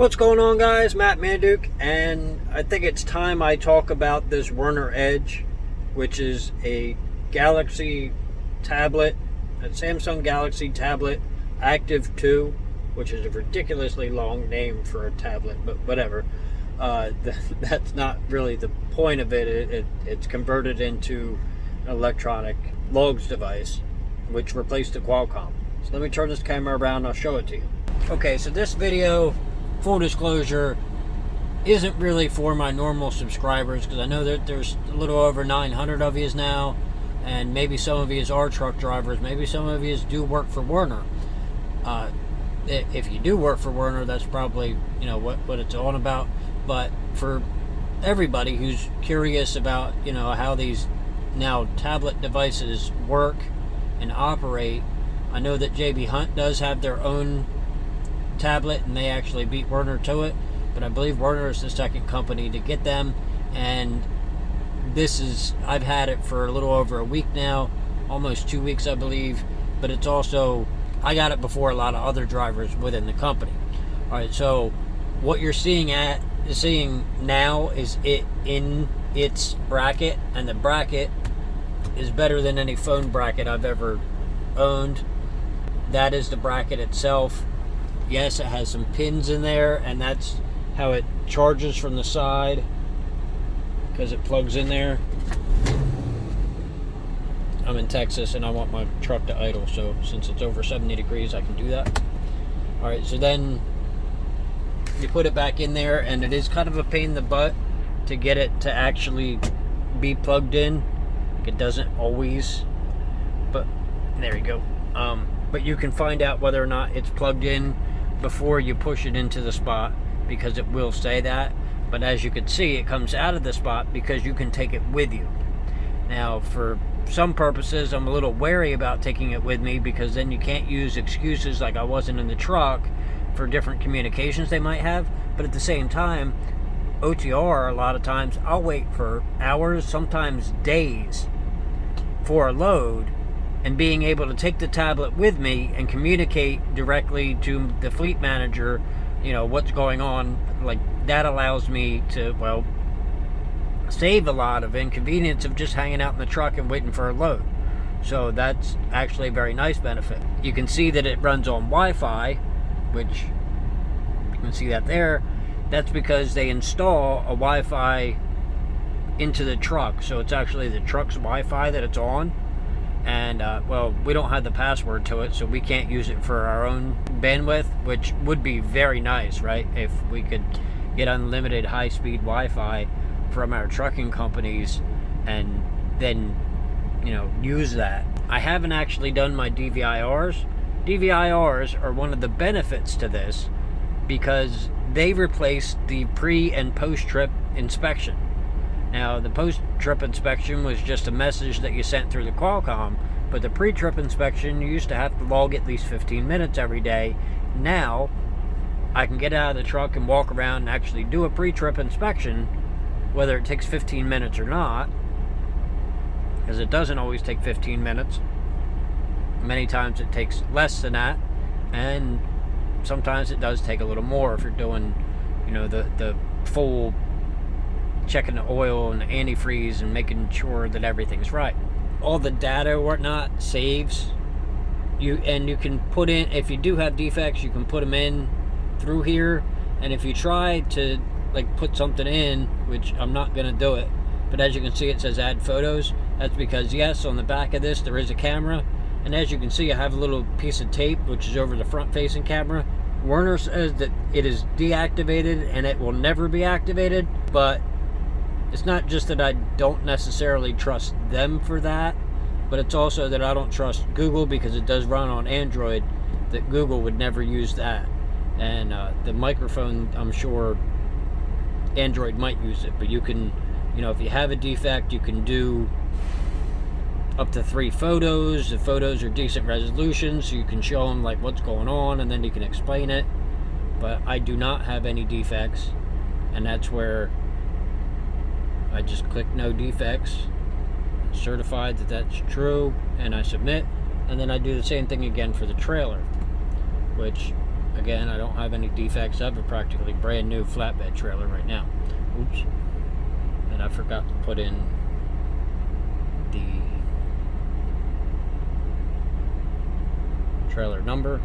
What's going on, guys? Matt Manduke, and I think it's time I talk about this Werner Edge, which is a Galaxy tablet, a Samsung Galaxy tablet Active 2, which is a ridiculously long name for a tablet, but whatever. That's not really the point of it. It's converted into an electronic logs device, which replaced the Qualcomm. So let me turn this camera around and I'll show it to you. Okay, so this video, full disclosure, isn't really for my normal subscribers, because I know that there's a little over 900 of yous now, and maybe some of yous are truck drivers, maybe some of yous do work for Werner. If you do work for Werner, that's probably what it's all about. But for everybody who's curious about how these now tablet devices work and operate, I know that JB Hunt does have their own tablet, and they actually beat Werner to it, but I believe Werner is the second company to get them. And I've had it for a little over a week now, almost 2 weeks I believe, but it's also, I got it before a lot of other drivers within the company. Alright, so what you're seeing now is it in its bracket, and the bracket is better than any phone bracket I've ever owned. That is the bracket itself. Yes, it has some pins in there, and that's how it charges from the side, because it plugs in there. I'm in Texas and I want my truck to idle, so since it's over 70 degrees I can do that. Alright, so then you put it back in there, and it is kind of a pain in the butt to get it to actually be plugged in. It doesn't always, but there you go. But you can find out whether or not it's plugged in before you push it into the spot, because it will say that. But as you can see, it comes out of the spot because you can take it with you. Now, for some purposes, I'm a little wary about taking it with me, because then you can't use excuses like I wasn't in the truck for different communications they might have. But at the same time, OTR, a lot of times I'll wait for hours, sometimes days, for a load, and being able to take the tablet with me and communicate directly to the fleet manager, what's going on, like that allows me to, well, save a lot of inconvenience of just hanging out in the truck and waiting for a load. So that's actually a very nice benefit. You can see that it runs on Wi-Fi, which you can see that there. That's because they install a Wi-Fi into the truck, so it's actually the truck's Wi-Fi that it's on. And well, we don't have the password to it, so we can't use it for our own bandwidth, which would be very nice, right? If we could get unlimited high-speed Wi-Fi from our trucking companies and then use that. I haven't actually done my DVIRs. DVIRs are one of the benefits to this, because they replace the pre and post-trip inspection. Now, the post-trip inspection was just a message that you sent through the Qualcomm, but the pre-trip inspection, you used to have to log at least 15 minutes every day. Now, I can get out of the truck and walk around and actually do a pre-trip inspection, whether it takes 15 minutes or not, because it doesn't always take 15 minutes. Many times it takes less than that, and sometimes it does take a little more if you're doing, the full checking the oil and the antifreeze and making sure that everything's right. All the data or whatnot saves and you can put in, if you do have defects, you can put them in through here. And if you try to put something in, which I'm not gonna do it, but as you can see it says add photos. That's because, yes, on the back of this there is a camera, and as you can see I have a little piece of tape which is over the front facing camera. Werner says that it is deactivated and it will never be activated, but it's not just that I don't necessarily trust them for that, but it's also that I don't trust Google, because it does run on Android, that Google would never use that. And the microphone, I'm sure Android might use it, but you can, if you have a defect, you can do up to 3 photos. The photos are decent resolution, so you can show them what's going on, and then you can explain it. But I do not have any defects, and that's where I just click no defects, certified that that's true, and I submit. And then I do the same thing again for the trailer, which again, I don't have any defects. I have a practically brand new flatbed trailer right now. Oops. And I forgot to put in the trailer number,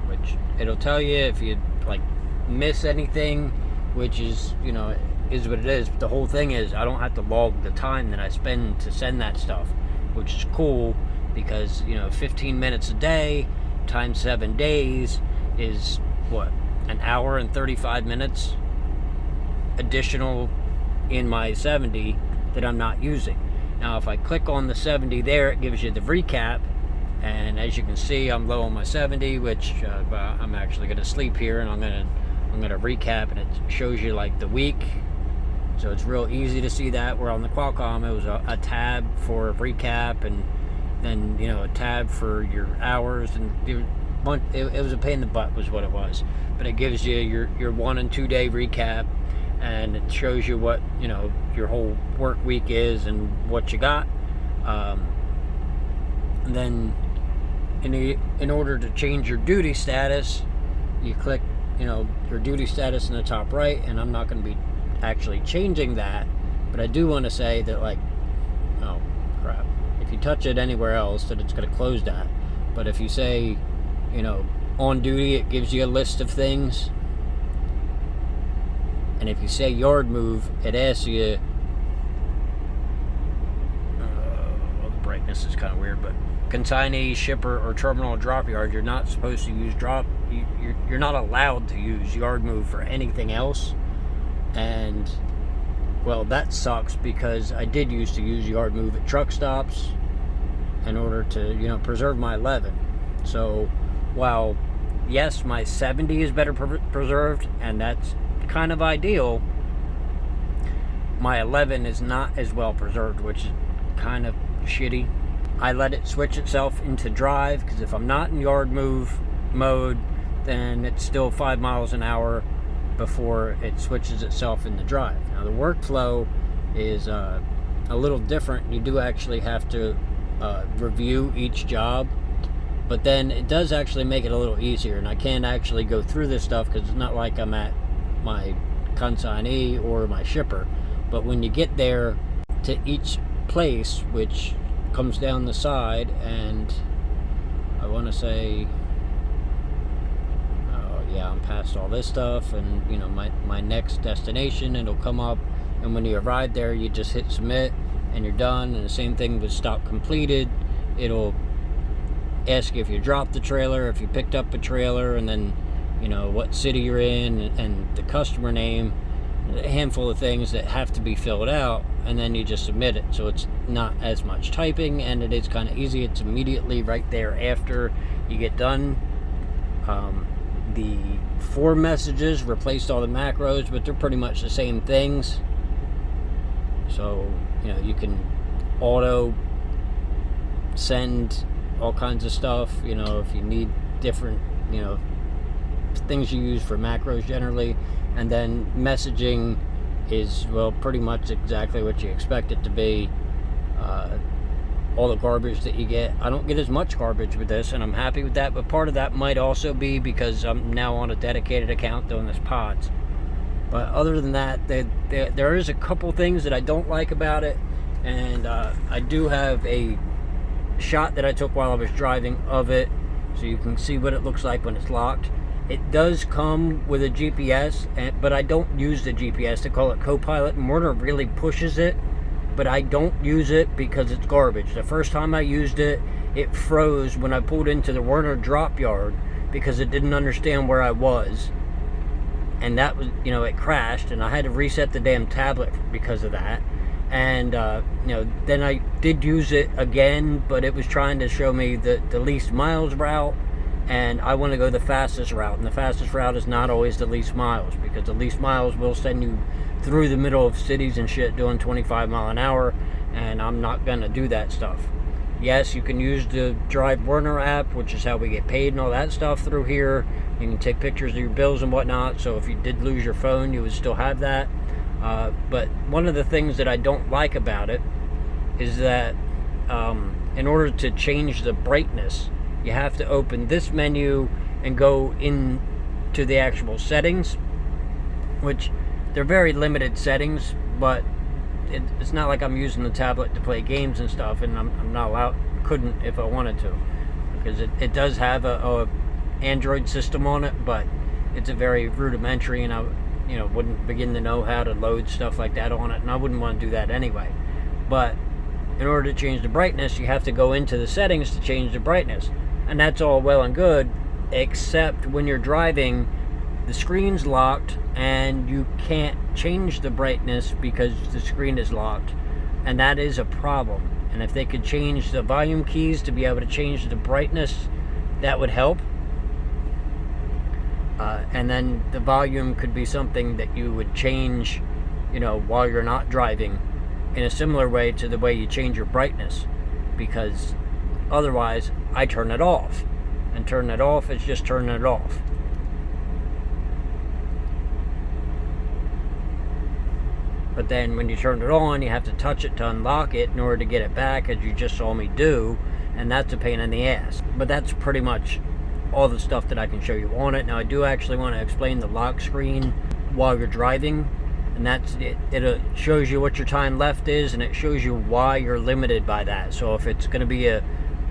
which it'll tell you if you like miss anything, which is, you know, is what it is. But the whole thing is I don't have to log the time that I spend to send that stuff, which is cool because, you know, 15 minutes a day times 7 days is what, an hour and 35 minutes additional in my 70 that I'm not using. Now if I click on the 70 there, it gives you the recap, and as you can see I'm low on my 70, which I'm actually going to sleep here, and I'm going to recap, and it shows you like the week, so it's real easy to see that. Where on the Qualcomm it was a tab for a recap, and then, you know, a tab for your hours, and it was a pain in the butt was what it was. But it gives you your 1 and 2 day recap, and it shows you what, you know, your whole work week is and what you got. And then in order to change your duty status, you click, you know, your duty status in the top right, and I'm not going to be actually changing that, but I do want to say that, like, oh crap, if you touch it anywhere else, that it's going to close that. But if you say, you know, on duty, it gives you a list of things, and if you say yard move, it asks you, well, the brightness is kind of weird, but consignee, shipper, or terminal drop yard, you're not supposed to use you're not allowed to use yard move for anything else. And well, that sucks, because I did used to use yard move at truck stops in order to, you know, preserve my 11. So while yes, my 70 is better preserved, and that's kind of ideal, my 11 is not as well preserved, which is kind of shitty. I let it switch itself into drive, because if I'm not in yard move mode, then it's still 5 miles an hour before it switches itself into drive. Now the workflow is a little different. You do actually have to review each job, but then it does actually make it a little easier, and I can actually go through this stuff because it's not like I'm at my consignee or my shipper. But when you get there to each place, which comes down the side, and I want to say, oh yeah, I'm past all this stuff, and, you know, my next destination, it'll come up, and when you arrive there, you just hit submit and you're done. And the same thing with stop completed. It'll ask you if you dropped the trailer, if you picked up a trailer, and then, you know, what city you're in, and the customer name, a handful of things that have to be filled out, and then you just submit it. So it's not as much typing, and it is kind of easy. It's immediately right there after you get done. The 4 messages replaced all the macros, but they're pretty much the same things. So, you know, you can auto send all kinds of stuff, you know, if you need different, you know, things you use for macros generally. And then messaging is, well, pretty much exactly what you expect it to be. All the garbage that you get, I don't get as much garbage with this, and I'm happy with that. But part of that might also be because I'm now on a dedicated account doing this pods. But other than that, there is a couple things that I don't like about it. And I do have a shot that I took while I was driving of it, so you can see what it looks like when it's locked. It does come with a GPS, but I don't use the GPS. They call it Copilot, and Werner really pushes it, but I don't use it because it's garbage. The first time I used it, it froze when I pulled into the Werner drop yard because it didn't understand where I was. And that was, you know, it crashed, and I had to reset the damn tablet because of that. And, you know, then I did use it again, but it was trying to show me the least miles route, and I want to go the fastest route. And the fastest route is not always the least miles, because the least miles will send you through the middle of cities and shit doing 25 mile an hour, and I'm not going to do that stuff. Yes, you can use the Drive Werner app, which is how we get paid and all that stuff through here. You can take pictures of your bills and whatnot, so if you did lose your phone, you would still have that. But one of the things that I don't like about it is that in order to change the brightness, you have to open this menu and go into the actual settings, which they're very limited settings, but it's not like I'm using the tablet to play games and stuff, and I'm not allowed, couldn't if I wanted to, because it does have a Android system on it, but it's a very rudimentary, and I wouldn't begin to know how to load stuff like that on it, and I wouldn't want to do that anyway. But in order to change the brightness, you have to go into the settings to change the brightness, and that's all well and good, except when you're driving, the screen's locked and you can't change the brightness because the screen is locked, and that is a problem. And if they could change the volume keys to be able to change the brightness, that would help. And then the volume could be something that you would change, while you're not driving, in a similar way to the way you change your brightness, because otherwise I turn it off, and turning it off is just turning it off. But then when you turn it on, you have to touch it to unlock it in order to get it back, as you just saw me do, and that's a pain in the ass. But that's pretty much all the stuff that I can show you on it. Now, I do actually want to explain the lock screen while you're driving, and that's it. It shows you what your time left is, and it shows you why you're limited by that. So if it's going to be a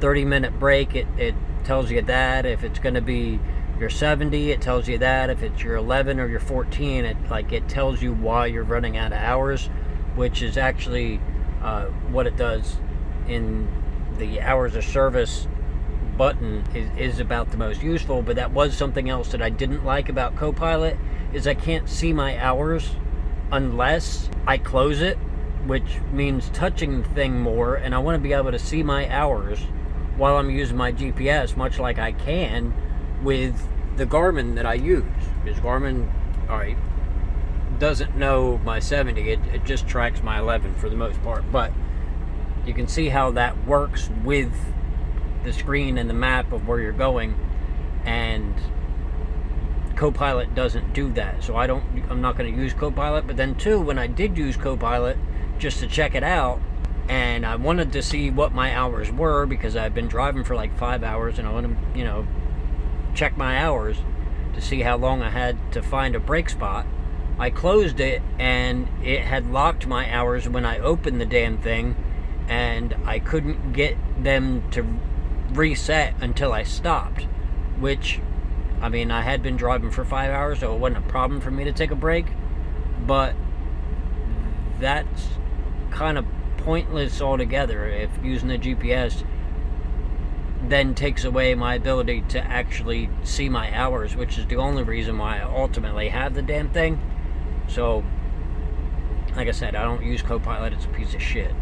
30-minute break, it tells you that. If it's going to be your 70, it tells you that. If it's your 11 or your 14, it tells you why you're running out of hours, which is actually what it does in the hours of service button is about the most useful. But that was something else that I didn't like about Copilot, is I can't see my hours unless I close it, which means touching the thing more, and I want to be able to see my hours while I'm using my GPS, much like I can with the Garmin that I use, because Garmin, alright, doesn't know my 70, it just tracks my 11 for the most part, but you can see how that works with the screen and the map of where you're going, and Copilot doesn't do that. So I'm not going to use Copilot. But then too, when I did use Copilot just to check it out, and I wanted to see what my hours were, because I've been driving for like 5 hours, and I want to check my hours to see how long I had to find a brake spot. I closed it, and it had locked my hours when I opened the damn thing, and I couldn't get them to reset until I stopped, which, I mean, I had been driving for 5 hours, so it wasn't a problem for me to take a break, but that's kind of pointless altogether if using the GPS then takes away my ability to actually see my hours, which is the only reason why I ultimately have the damn thing. So, like I said, I don't use Copilot. It's a piece of shit.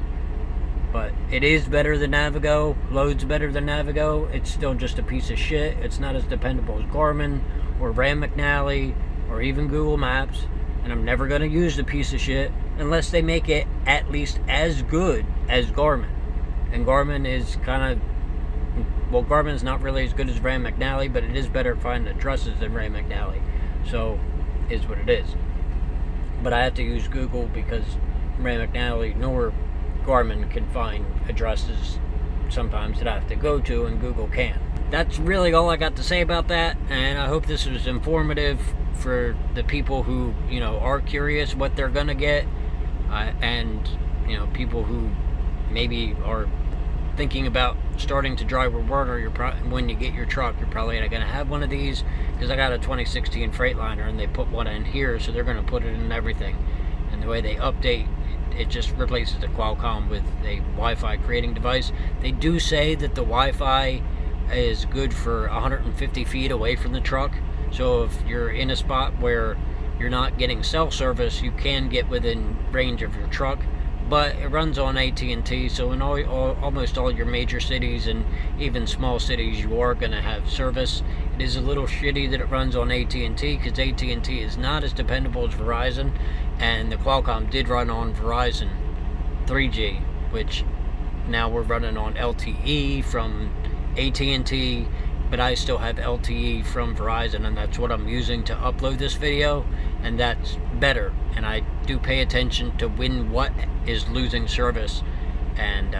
But it is better than Navigo. Loads better than Navigo. It's still just a piece of shit. It's not as dependable as Garmin or Rand McNally or even Google Maps. And I'm never going to use the piece of shit unless they make it at least as good as Garmin. And Garmin is kind of, well, Garmin's not really as good as Rand McNally, but it is better at finding addresses than Rand McNally. So, is what it is. But I have to use Google because Rand McNally nor Garmin can find addresses sometimes that I have to go to, and Google can't. That's really all I got to say about that, and I hope this was informative for the people who, are curious what they're gonna get, and, people who maybe are thinking about starting to drive with Werner. When you get your truck, you're probably not going to have one of these, because I got a 2016 Freightliner and they put one in here, so they're going to put it in everything. And the way they update, it just replaces the Qualcomm with a Wi-Fi creating device. They do say that the Wi-Fi is good for 150 feet away from the truck, so if you're in a spot where you're not getting cell service, you can get within range of your truck. But it runs on AT&T, so in almost all your major cities and even small cities, you are going to have service. It is a little shitty that it runs on AT&T, because AT&T is not as dependable as Verizon, and the Qualcomm did run on Verizon 3G, which now we're running on LTE from AT&T, but I still have LTE from Verizon, and that's what I'm using to upload this video, and that's better. And I do pay attention to what is losing service, and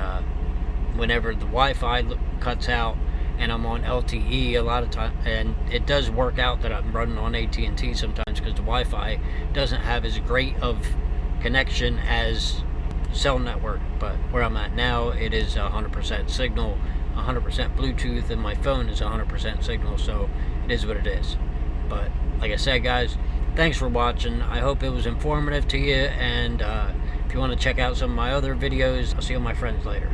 whenever the Wi-Fi cuts out and I'm on LTE a lot of time, and it does work out that I'm running on AT&T sometimes because the Wi-Fi doesn't have as great of connection as cell network. But where I'm at now, it is 100% signal, 100% Bluetooth, and my phone is 100% signal, so it is what it is. But like I said, guys, thanks for watching. I hope it was informative to you, and if you want to check out some of my other videos, I'll see all my friends later.